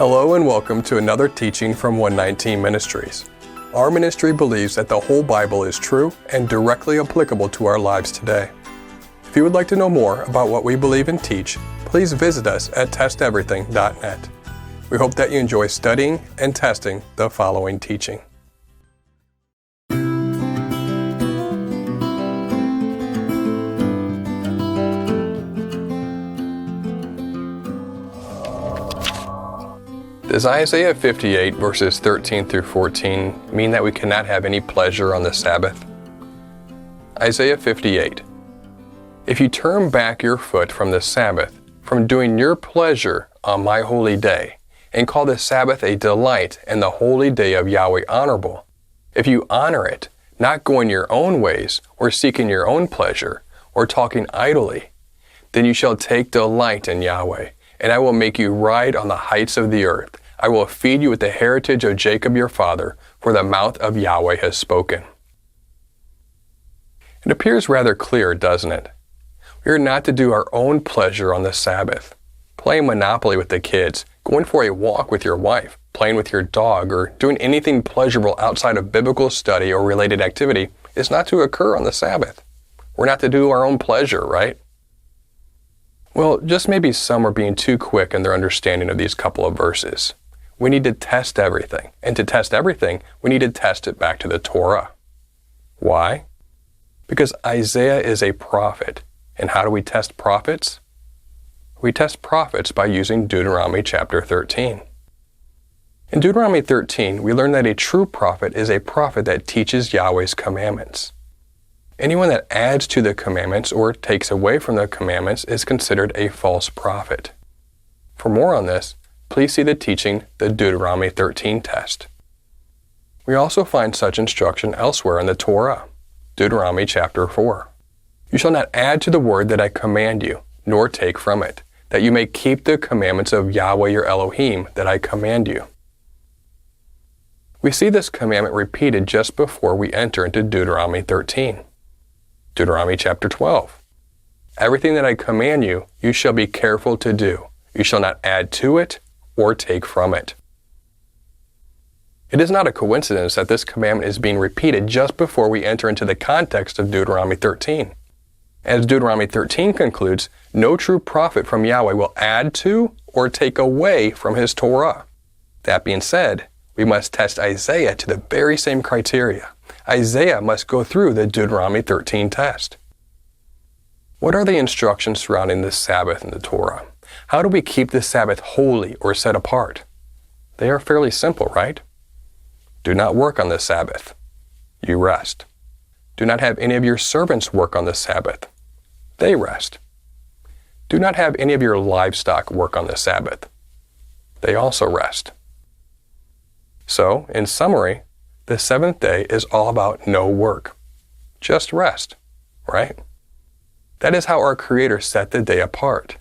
Hello and welcome to another teaching from 119 Ministries. Our ministry believes that the whole Bible is true and directly applicable to our lives today. If you would like to know more about what we believe and teach, please visit us at testeverything.net. We hope that you enjoy studying and testing the following teaching. Does Isaiah 58 verses 13 through 14 mean that we cannot have any pleasure on the Sabbath? Isaiah 58. If you turn back your foot from the Sabbath, from doing your pleasure on my holy day, and call the Sabbath a delight and the holy day of Yahweh honorable, if you honor it, not going your own ways, or seeking your own pleasure, or talking idly, then you shall take delight in Yahweh, and I will make you ride on the heights of the earth. I will feed you with the heritage of Jacob your father, for the mouth of Yahweh has spoken. It appears rather clear, doesn't it? We are not to do our own pleasure on the Sabbath. Playing Monopoly with the kids, going for a walk with your wife, playing with your dog, or doing anything pleasurable outside of biblical study or related activity is not to occur on the Sabbath. We're not to do our own pleasure, right? Well, just maybe some are being too quick in their understanding of these couple of verses. We need to test everything, and to test everything, we need to test it back to the Torah. Why? Because Isaiah is a prophet, and how do we test prophets? We test prophets by using Deuteronomy chapter 13. In Deuteronomy 13, we learn that a true prophet is a prophet that teaches Yahweh's commandments. Anyone that adds to the commandments or takes away from the commandments is considered a false prophet. For more on this, please see the teaching, the Deuteronomy 13 test. We also find such instruction elsewhere in the Torah. Deuteronomy chapter 4. You shall not add to the word that I command you, nor take from it, that you may keep the commandments of Yahweh your Elohim that I command you. We see this commandment repeated just before we enter into Deuteronomy 13. Deuteronomy chapter 12. Everything that I command you, you shall be careful to do. You shall not add to it or take from it. It is not a coincidence that this commandment is being repeated just before we enter into the context of Deuteronomy 13. As Deuteronomy 13 concludes, no true prophet from Yahweh will add to or take away from his Torah. That being said, we must test Isaiah to the very same criteria. Isaiah must go through the Deuteronomy 13 test. What are the instructions surrounding the Sabbath in the Torah? How do we keep the Sabbath holy or set apart? They are fairly simple, right? Do not work on the Sabbath. You rest. Do not have any of your servants work on the Sabbath. They rest. Do not have any of your livestock work on the Sabbath. They also rest. So, in summary, the seventh day is all about no work. Just rest, right? That is how our Creator set the day apart.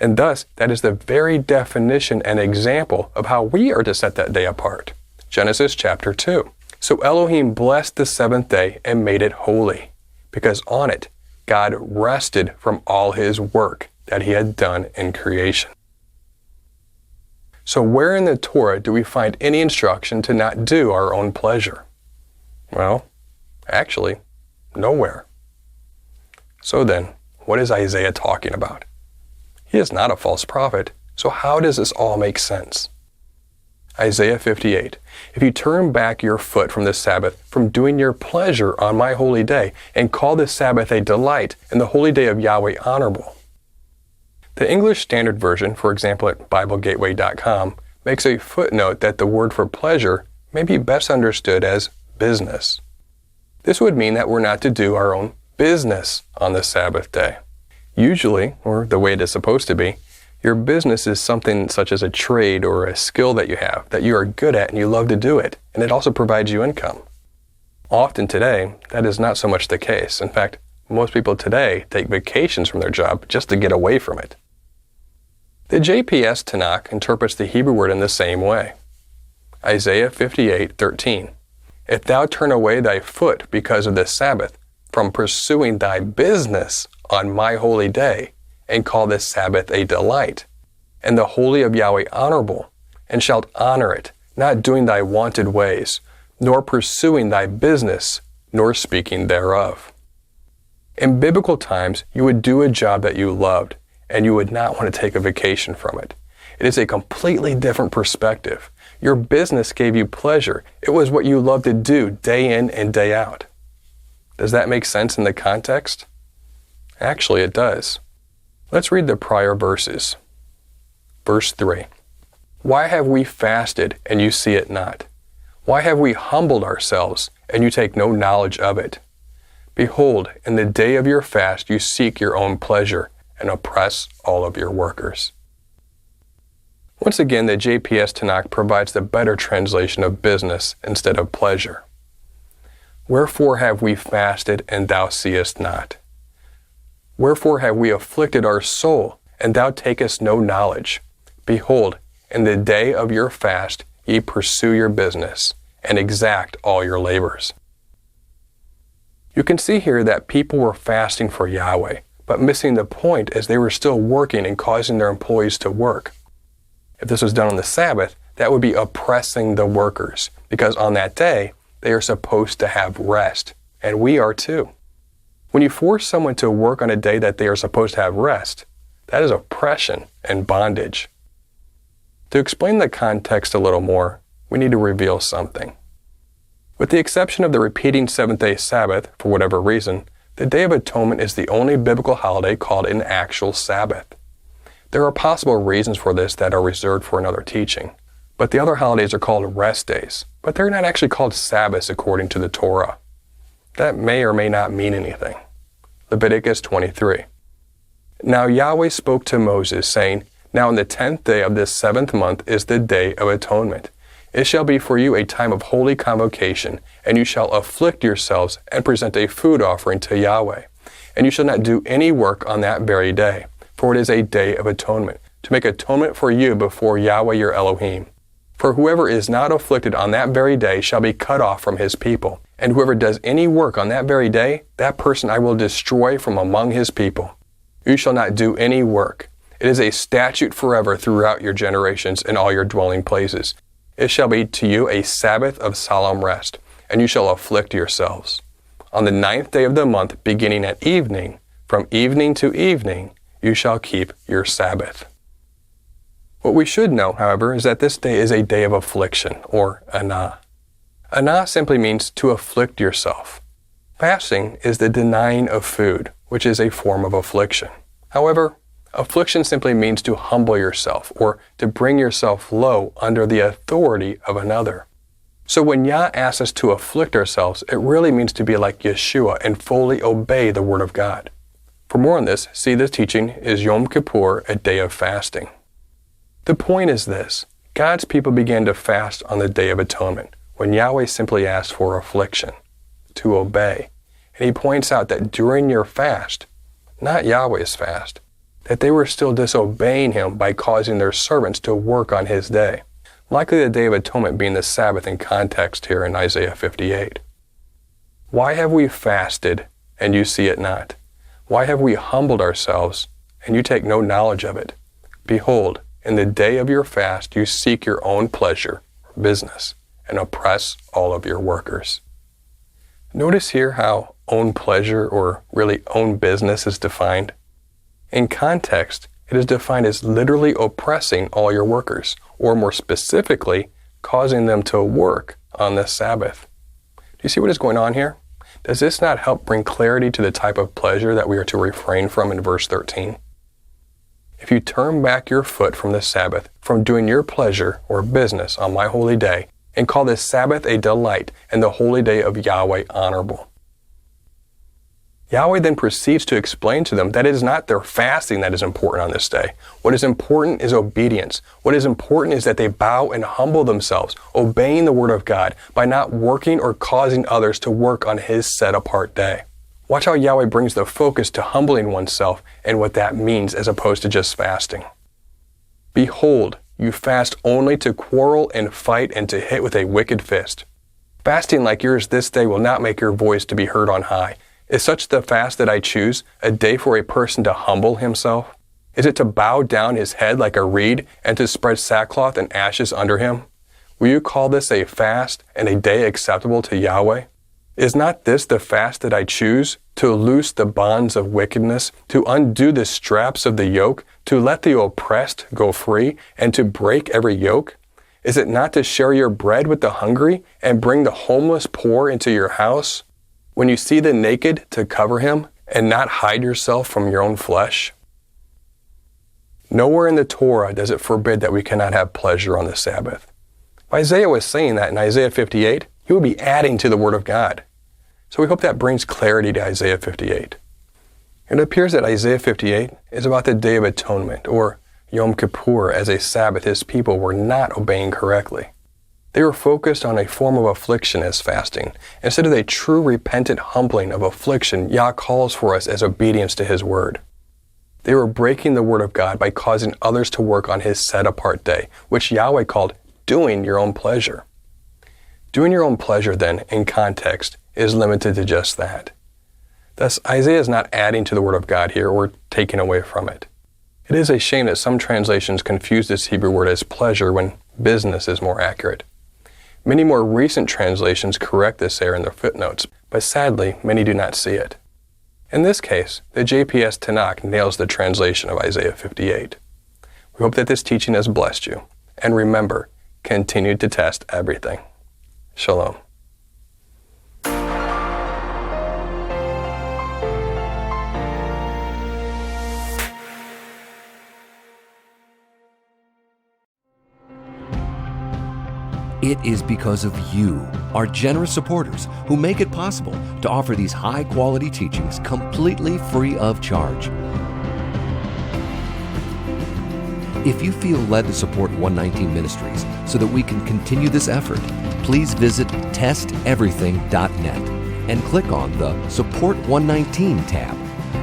And thus, that is the very definition and example of how we are to set that day apart. Genesis chapter 2. So Elohim blessed the seventh day and made it holy, because on it God rested from all his work that he had done in creation. So where in the Torah do we find any instruction to not do our own pleasure? Well, actually, nowhere. So then, what is Isaiah talking about? He is not a false prophet, so how does this all make sense? Isaiah 58. If you turn back your foot from the Sabbath, from doing your pleasure on my holy day, and call the Sabbath a delight and the holy day of Yahweh honorable. The English Standard Version, for example at BibleGateway.com, makes a footnote that the word for pleasure may be best understood as business. This would mean that we're not to do our own business on the Sabbath day. Usually, or the way it is supposed to be, your business is something such as a trade or a skill that you have, that you are good at and you love to do it, and it also provides you income. Often today, that is not so much the case. In fact, most people today take vacations from their job just to get away from it. The JPS Tanakh interprets the Hebrew word in the same way. Isaiah 58:13. If thou turn away thy foot because of the Sabbath, from pursuing thy business on my holy day, and call this Sabbath a delight, and the holy of Yahweh honorable, and shalt honor it, not doing thy wonted ways, nor pursuing thy business, nor speaking thereof. In biblical times, you would do a job that you loved, and you would not want to take a vacation from it. It is a completely different perspective. Your business gave you pleasure. It was what you loved to do day in and day out. Does that make sense in the context? Actually, it does. Let's read the prior verses. Verse 3. Why have we fasted, and you see it not? Why have we humbled ourselves, and you take no knowledge of it? Behold, in the day of your fast you seek your own pleasure, and oppress all of your workers. Once again, the JPS Tanakh provides the better translation of business instead of pleasure. Wherefore have we fasted, and thou seest not? Wherefore have we afflicted our soul, and thou takest no knowledge? Behold, in the day of your fast ye pursue your business, and exact all your labors. You can see here that people were fasting for Yahweh, but missing the point as they were still working and causing their employees to work. If this was done on the Sabbath, that would be oppressing the workers, because on that day, they are supposed to have rest, and we are too. When you force someone to work on a day that they are supposed to have rest, that is oppression and bondage. To explain the context a little more, we need to reveal something. With the exception of the repeating seventh-day Sabbath, for whatever reason, the Day of Atonement is the only biblical holiday called an actual Sabbath. There are possible reasons for this that are reserved for another teaching, but the other holidays are called rest days, but they're not actually called Sabbaths according to the Torah. That may or may not mean anything. Leviticus 23. Now Yahweh spoke to Moses, saying, Now in the 10th day of this 7th month is the Day of Atonement. It shall be for you a time of holy convocation, and you shall afflict yourselves and present a food offering to Yahweh. And you shall not do any work on that very day, for it is a day of atonement, to make atonement for you before Yahweh your Elohim. For whoever is not afflicted on that very day shall be cut off from his people, and whoever does any work on that very day, that person I will destroy from among his people. You shall not do any work. It is a statute forever throughout your generations in all your dwelling places. It shall be to you a Sabbath of solemn rest, and you shall afflict yourselves. On the 9th day of the month, beginning at evening, from evening to evening, you shall keep your Sabbath. What we should know, however, is that this day is a day of affliction, or anah. Anah simply means to afflict yourself. Fasting is the denying of food, which is a form of affliction. However, affliction simply means to humble yourself, or to bring yourself low under the authority of another. So when Yah asks us to afflict ourselves, it really means to be like Yeshua and fully obey the Word of God. For more on this, see the teaching, Is Yom Kippur a Day of Fasting? The point is this: God's people began to fast on the Day of Atonement, when Yahweh simply asked for affliction, to obey. And he points out that during your fast, not Yahweh's fast, that they were still disobeying him by causing their servants to work on his day. Likely the Day of Atonement being the Sabbath in context here in Isaiah 58. Why have we fasted, and you see it not? Why have we humbled ourselves, and you take no knowledge of it? Behold, in the day of your fast you seek your own pleasure, or business, and oppress all of your workers. Notice here how own pleasure, or really own business, is defined. In context, it is defined as literally oppressing all your workers, or more specifically, causing them to work on the Sabbath. Do you see what is going on here? Does this not help bring clarity to the type of pleasure that we are to refrain from in verse 13? If you turn back your foot from the Sabbath, from doing your pleasure or business on my holy day, and call this Sabbath a delight and the holy day of Yahweh honorable. Yahweh then proceeds to explain to them that it is not their fasting that is important on this day. What is important is obedience. What is important is that they bow and humble themselves, obeying the word of God by not working or causing others to work on his set-apart day. Watch how Yahweh brings the focus to humbling oneself and what that means as opposed to just fasting. Behold, you fast only to quarrel and fight and to hit with a wicked fist. Fasting like yours this day will not make your voice to be heard on high. Is such the fast that I choose, a day for a person to humble himself? Is it to bow down his head like a reed and to spread sackcloth and ashes under him? Will you call this a fast and a day acceptable to Yahweh? Is not this the fast that I choose, to loose the bonds of wickedness, to undo the straps of the yoke, to let the oppressed go free, and to break every yoke? Is it not to share your bread with the hungry, and bring the homeless poor into your house? When you see the naked, to cover him, and not hide yourself from your own flesh? Nowhere in the Torah does it forbid that we cannot have pleasure on the Sabbath. If Isaiah was saying that in Isaiah 58, he would be adding to the Word of God. So we hope that brings clarity to Isaiah 58. It appears that Isaiah 58 is about the Day of Atonement, or Yom Kippur, as a Sabbath his people were not obeying correctly. They were focused on a form of affliction as fasting, instead of a true repentant humbling of affliction Yah calls for us as obedience to His Word. They were breaking the Word of God by causing others to work on His set-apart day, which Yahweh called doing your own pleasure. Doing your own pleasure, then, in context, is limited to just that. Thus, Isaiah is not adding to the Word of God here or taking away from it. It is a shame that some translations confuse this Hebrew word as pleasure when business is more accurate. Many more recent translations correct this error in their footnotes, but sadly, many do not see it. In this case, the JPS Tanakh nails the translation of Isaiah 58. We hope that this teaching has blessed you, and remember, continue to test everything. Shalom. It is because of you, our generous supporters, who make it possible to offer these high-quality teachings completely free of charge. If you feel led to support 119 Ministries so that we can continue this effort, please visit testeverything.net and click on the Support 119 tab.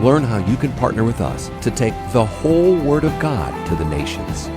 Learn how you can partner with us to take the whole Word of God to the nations.